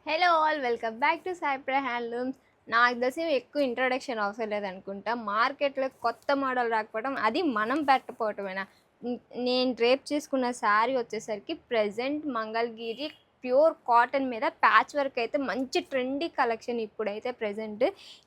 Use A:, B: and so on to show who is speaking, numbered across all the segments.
A: Hello all welcome back to Saipra handlooms. నాకు తెలిసి ఎక్కువ ఇంట్రొడక్షన్ అవసరం లేదనుకుంటా. మార్కెట్లో కొత్త మోడల్ రాకపోవడం అది మనం పెట్టకపోవటమేనా. నేను డ్రేప్ చేసుకున్న శారీ వచ్చేసరికి ప్రజెంట్ మంగళగిరి ప్యూర్ కాటన్ మీద ప్యాచ్ వర్క్ అయితే మంచి ట్రెండీ కలెక్షన్. ఇప్పుడైతే ప్రజెంట్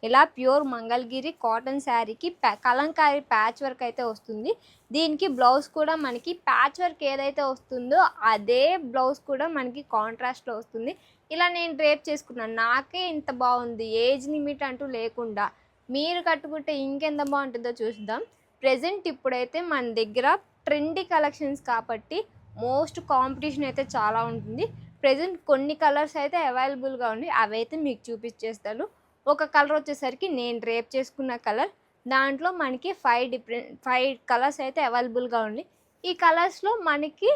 A: ఇలా ప్యూర్ మంగళగిరి కాటన్ శారీకి కలంకారీ ప్యాచ్ వర్క్ అయితే వస్తుంది. దీనికి బ్లౌజ్ కూడా మనకి ప్యాచ్ వర్క్ ఏదైతే వస్తుందో అదే బ్లౌజ్ కూడా మనకి కాంట్రాస్ట్లో వస్తుంది. ఇలా నేను డ్రేప్ చేసుకున్నాను. నాకే ఇంత బాగుంది, ఏజ్ లిమిట్ అంటూ లేకుండా. మీరు కట్టుకుంటే ఇంకెంత బాగుంటుందో చూద్దాం. ప్రజెంట్ ఇప్పుడైతే మన దగ్గర ట్రెండీ కలెక్షన్స్ కాబట్టి మోస్ట్ కాంపిటీషన్ అయితే చాలా ఉంటుంది. ప్రజెంట్ కొన్ని కలర్స్ అయితే అవైలబుల్గా ఉంది, అవైతే మీకు చూపించేస్తాను. ఒక కలర్ వచ్చేసరికి నేను డ్రేప్ చేసుకున్న కలర్. దాంట్లో మనకి 5 కలర్స్ అయితే అవైలబుల్గా ఉంది. ఈ కలర్స్లో మనకి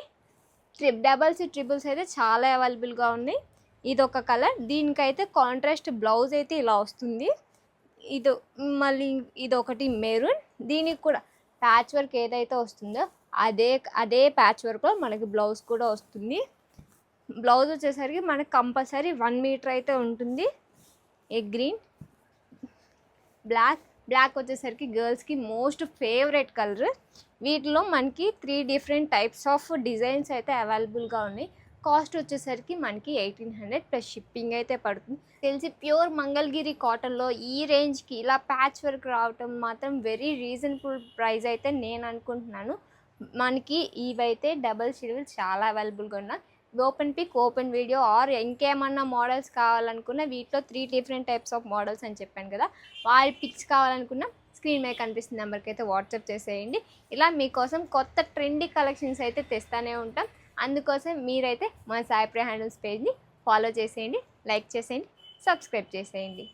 A: డబల్స్ ట్రిపుల్స్ అయితే చాలా అవైలబుల్గా ఉన్నాయి. ఇదొక కలర్. దీనికైతే కాంట్రాస్ట్ బ్లౌజ్ అయితే ఇలా వస్తుంది. మళ్ళీ ఇదొకటి మెరూన్. దీనికి కూడా ప్యాచ్ వర్క్ ఏదైతే వస్తుందో అదే ప్యాచ్ వర్క్లో మనకి బ్లౌజ్ కూడా వస్తుంది. బ్లౌజ్ వచ్చేసరికి మనకి కంపల్సరీ 1 మీటర్ అయితే ఉంటుంది. గ్రీన్, బ్లాక్ వచ్చేసరికి గర్ల్స్కి మోస్ట్ ఫేవరెట్ కలర్. వీటిలో మనకి 3 డిఫరెంట్ టైప్స్ ఆఫ్ డిజైన్స్ అయితే అవైలబుల్గా ఉన్నాయి. కాస్ట్ వచ్చేసరికి మనకి 1800 ప్లస్ షిప్పింగ్ అయితే పడుతుంది. తెలిసి ప్యూర్ మంగళగిరి కాటన్లో ఈ రేంజ్కి ఇలా ప్యాచ్ వర్క్ రావటం మాత్రం వెరీ రీజనబుల్ ప్రైస్ అయితే నేను అనుకుంటున్నాను. మనకి ఇవైతే డబల్ షెడ్యూల్ చాలా అవైలబుల్గా ఉన్నాయి. Open pick, open video or ఇంకేమన్నా మోడల్స్ కావాలనుకున్న వీటిలో 3 డిఫరెంట్ టైప్స్ ఆఫ్ మోడల్స్ అని చెప్పాను కదా, వాళ్ళ పిక్స్ కావాలనుకున్న స్క్రీన్ మీద కనిపిస్తున్న నెంబర్కి అయితే వాట్సాప్ చేసేయండి. ఇలా మీకోసం కొత్త ట్రెండీ కలెక్షన్స్ అయితే తెస్తూనే ఉంటాం. అందుకోసం మీరైతే మన సాయిప్రా హ్యాండ్లూమ్స్ పేజ్ని ఫాలో చేసేయండి, లైక్ చేసేయండి, సబ్స్క్రైబ్ చేసేయండి.